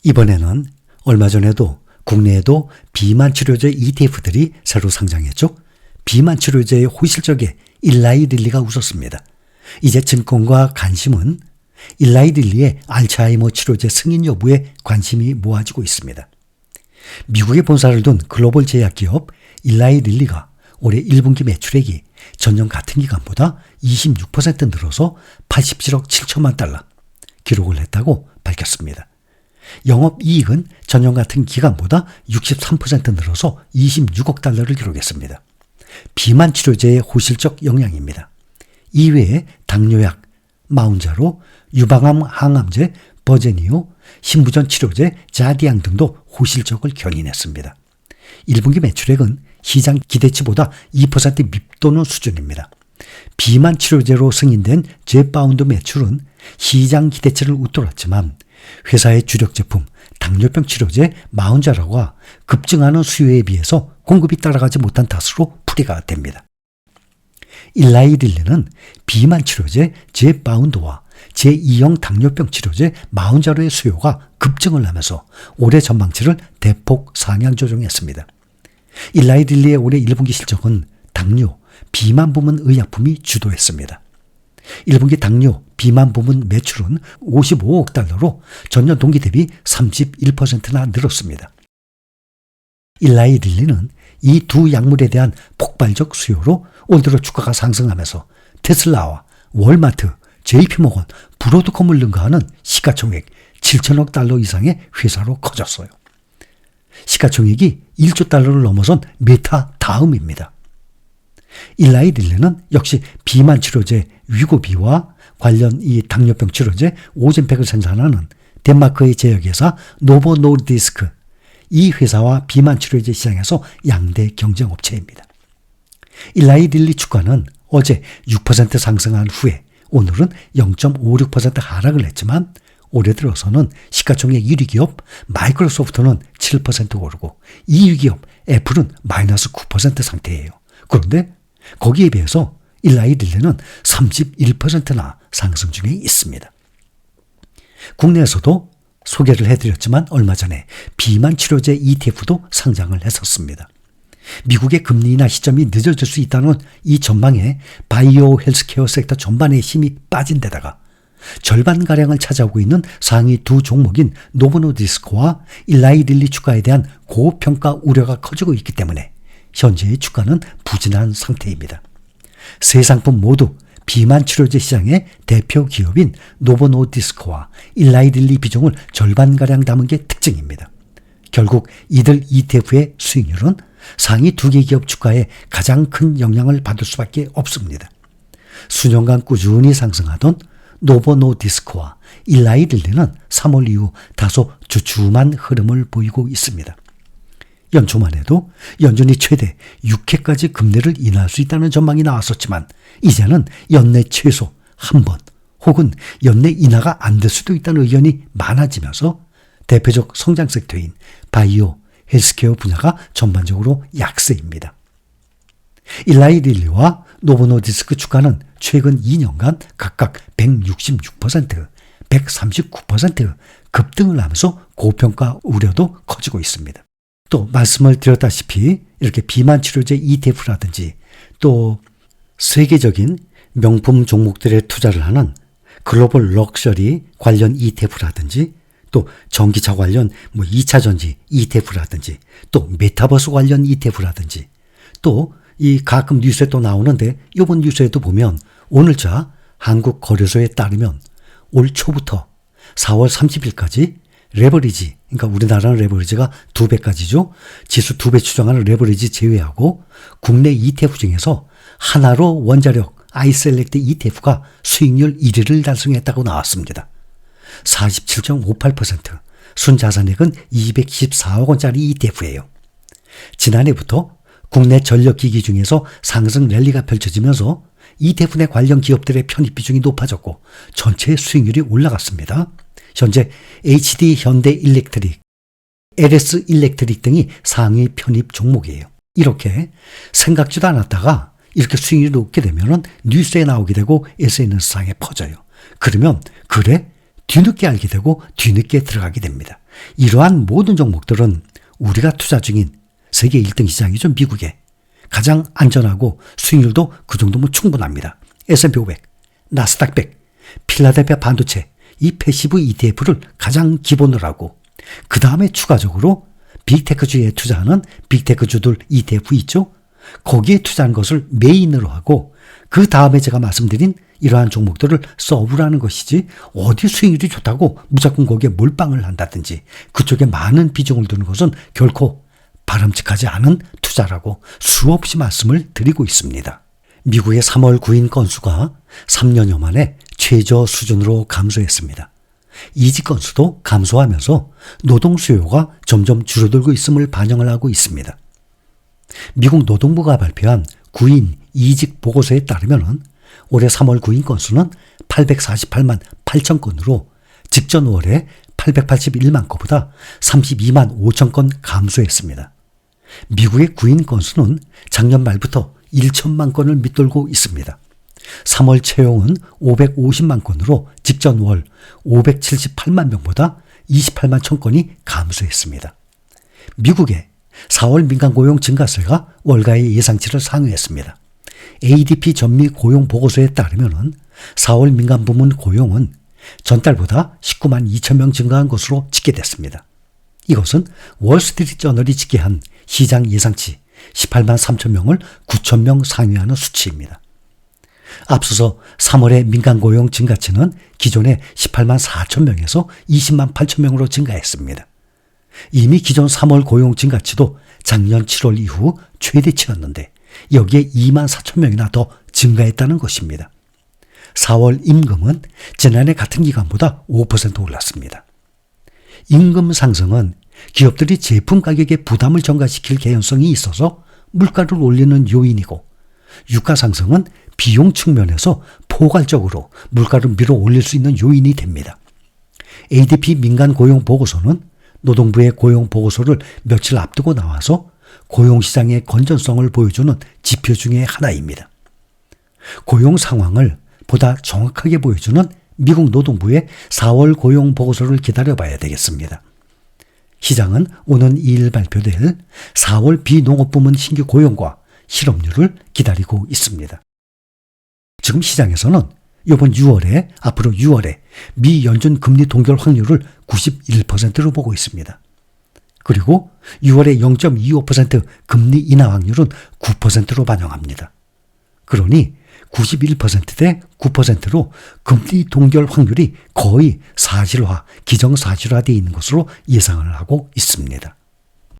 이번에는 얼마 전에도 국내에도 비만 치료제 ETF들이 새로 상장했죠. 비만 치료제의 호실적에 일라이 릴리가 웃었습니다. 이제 증권과 관심은 일라이 릴리의 알츠하이머 치료제 승인 여부에 관심이 모아지고 있습니다. 미국에 본사를 둔 글로벌 제약기업 일라이 릴리가 올해 1분기 매출액이 전년 같은 기간보다 26% 늘어서 87억 7천만 달러 기록을 했다고 밝혔습니다. 영업이익은 전년 같은 기간보다 63% 늘어서 26억 달러를 기록했습니다. 비만 치료제의 호실적 영향입니다. 이외에 당뇨약, 마운자로, 유방암 항암제, 버제니오, 신부전 치료제, 자디앙 등도 호실적을 견인했습니다. 1분기 매출액은 시장 기대치보다 2% 밉도는 수준입니다. 비만 치료제로 승인된 제파운드 매출은 시장 기대치를 웃돌았지만 회사의 주력 제품 당뇨병 치료제 마운자라가 급증하는 수요에 비해서 공급이 따라가지 못한 탓으로 풀이가 됩니다. 일라이 릴리는 비만 치료제 제파운드와 제2형 당뇨병 치료제 마운자로의 수요가 급증을 하면서 올해 전망치를 대폭 상향 조정했습니다. 일라이 릴리의 올해 1분기 실적은 당뇨, 비만 부문 의약품이 주도했습니다. 1분기 당뇨, 비만 부문 매출은 55억 달러로 전년 동기 대비 31%나 늘었습니다. 일라이 릴리는 이 두 약물에 대한 폭발적 수요로 올 들어 주가가 상승하면서 테슬라와 월마트, JP모건, 브로드컴을 능가하는 시가총액 7천억 달러 이상의 회사로 커졌어요. 시가총액이 1조 달러를 넘어선 메타 다음입니다. 일라이 릴리는 역시 비만 치료제 위고비와 관련 이 당뇨병 치료제 오젠팩을 생산하는 덴마크의 제약회사 노보 노르디스크, 이 회사와 비만 치료제 시장에서 양대 경쟁업체입니다. 일라이 릴리 주가는 어제 6% 상승한 후에 오늘은 0.56% 하락을 했지만 올해 들어서는 시가총액 1위 기업 마이크로소프트는 7% 오르고 2위 기업 애플은 마이너스 9% 상태예요. 그런데 거기에 비해서 일라이 릴리는 31%나 상승 중에 있습니다. 국내에서도 소개를 해드렸지만 얼마 전에 비만 치료제 ETF도 상장을 했었습니다. 미국의 금리 인하 시점이 늦어질 수 있다는 이 전망에 바이오 헬스케어 섹터 전반에 힘이 빠진 데다가 절반가량을 차지하고 있는 상위 두 종목인 노보노디스크와 일라이 릴리 주가에 대한 고평가 우려가 커지고 있기 때문에 현재의 주가는 부진한 상태입니다. 세 상품 모두 비만 치료제 시장의 대표 기업인 노보노디스크와 일라이 릴리 비중을 절반가량 담은 게 특징입니다. 결국 이들 ETF의 수익률은 상위 두 개 기업 주가에 가장 큰 영향을 받을 수밖에 없습니다. 수년간 꾸준히 상승하던 노보노디스크와 일라이 릴리는 3월 이후 다소 주춤한 흐름을 보이고 있습니다. 연초만 해도 연준이 최대 6회까지 금리를 인하할 수 있다는 전망이 나왔었지만 이제는 연내 최소 한 번 혹은 연내 인하가 안 될 수도 있다는 의견이 많아지면서 대표적 성장 섹터인 바이오, 헬스케어 분야가 전반적으로 약세입니다. 일라이 릴리와 노보노디스크 주가는 최근 2년간 각각 166%, 139% 급등을 하면서 고평가 우려도 커지고 있습니다. 또 말씀을 드렸다시피 이렇게 비만 치료제 ETF라든지 또 세계적인 명품 종목들에 투자를 하는 글로벌 럭셔리 관련 ETF라든지 또 전기차 관련 2차 전지 ETF라든지 또 메타버스 관련 ETF라든지 또 이 가끔 뉴스에 또 나오는데 이번 뉴스에도 보면 오늘자 한국거래소에 따르면 올 초부터 4월 30일까지 레버리지, 그러니까 우리나라는 레버리지가 2배까지죠. 지수 2배 추정하는 레버리지 제외하고 국내 ETF 중에서 하나로 원자력 아이셀렉트 ETF가 수익률 1위를 달성했다고 나왔습니다. 47.58%, 순자산액은 214억 원짜리 ETF예요. 지난해부터 국내 전력기기 중에서 상승 랠리가 펼쳐지면서 ETF 내 관련 기업들의 편입 비중이 높아졌고 전체 수익률이 올라갔습니다. 현재 HD 현대 일렉트릭, LS 일렉트릭 등이 상위 편입 종목이에요. 이렇게 생각지도 않았다가 이렇게 수익률이 높게 되면 뉴스에 나오게 되고 SNS상에 퍼져요. 그러면 그래? 뒤늦게 알게 되고 뒤늦게 들어가게 됩니다. 이러한 모든 종목들은 우리가 투자 중인 세계 1등 시장이죠. 미국에 가장 안전하고 수익률도 그 정도면 충분합니다. S&P 500, 나스닥 100, 필라델피아 반도체 이 패시브 ETF를 가장 기본으로 하고 그 다음에 추가적으로 빅테크주에 투자하는 빅테크주들 ETF 있죠. 거기에 투자한 것을 메인으로 하고 그 다음에 제가 말씀드린 이러한 종목들을 서브를 하는 것이지 어디 수익률이 좋다고 무조건 거기에 몰빵을 한다든지 그쪽에 많은 비중을 두는 것은 결코 바람직하지 않은 투자라고 수없이 말씀을 드리고 있습니다. 미국의 3월 구인 건수가 3년여 만에 최저 수준으로 감소했습니다. 이직 건수도 감소하면서 노동 수요가 점점 줄어들고 있음을 반영을 하고 있습니다. 미국 노동부가 발표한 구인 이직 보고서에 따르면 올해 3월 구인 건수는 848만 8천 건으로 직전 월에 881만 건보다 32만 5천 건 감소했습니다. 미국의 구인 건수는 작년 말부터 1천만 건을 밑돌고 있습니다. 3월 채용은 550만 건으로 직전 월 578만 명보다 28만 천 건이 감소했습니다. 미국의 4월 민간 고용 증가세가 월가의 예상치를 상회했습니다. ADP 전미 고용 보고서에 따르면 4월 민간 부문 고용은 전달보다 19만 2천 명 증가한 것으로 집계됐습니다. 이것은 월스트리트 저널이 집계한 시장 예상치 18만 3천 명을 9천 명 상회하는 수치입니다. 앞서서 3월의 민간 고용 증가치는 기존의 18만 4천 명에서 20만 8천 명으로 증가했습니다. 이미 기존 3월 고용 증가치도 작년 7월 이후 최대치였는데 여기에 2만 4천 명이나 더 증가했다는 것입니다. 4월 임금은 지난해 같은 기간보다 5% 올랐습니다. 임금 상승은 기업들이 제품 가격에 부담을 전가시킬 개연성이 있어서 물가를 올리는 요인이고 유가 상승은 비용 측면에서 포괄적으로 물가를 밀어 올릴 수 있는 요인이 됩니다. ADP 민간 고용 보고서는 노동부의 고용 보고서를 며칠 앞두고 나와서 고용시장의 건전성을 보여주는 지표 중의 하나입니다. 고용 상황을 보다 정확하게 보여주는 미국 노동부의 4월 고용 보고서를 기다려봐야 되겠습니다. 시장은 오는 2일 발표될 4월 비농업 부문 신규 고용과 실업률을 기다리고 있습니다. 지금 시장에서는 이번 6월에 앞으로 6월에 미 연준 금리 동결 확률을 91%로 보고 있습니다. 그리고 6월에 0.25% 금리 인하 확률은 9%로 반영합니다. 그러니 91%대 9%로 금리 동결 확률이 거의 사실화, 기정사실화되어 있는 것으로 예상을 하고 있습니다.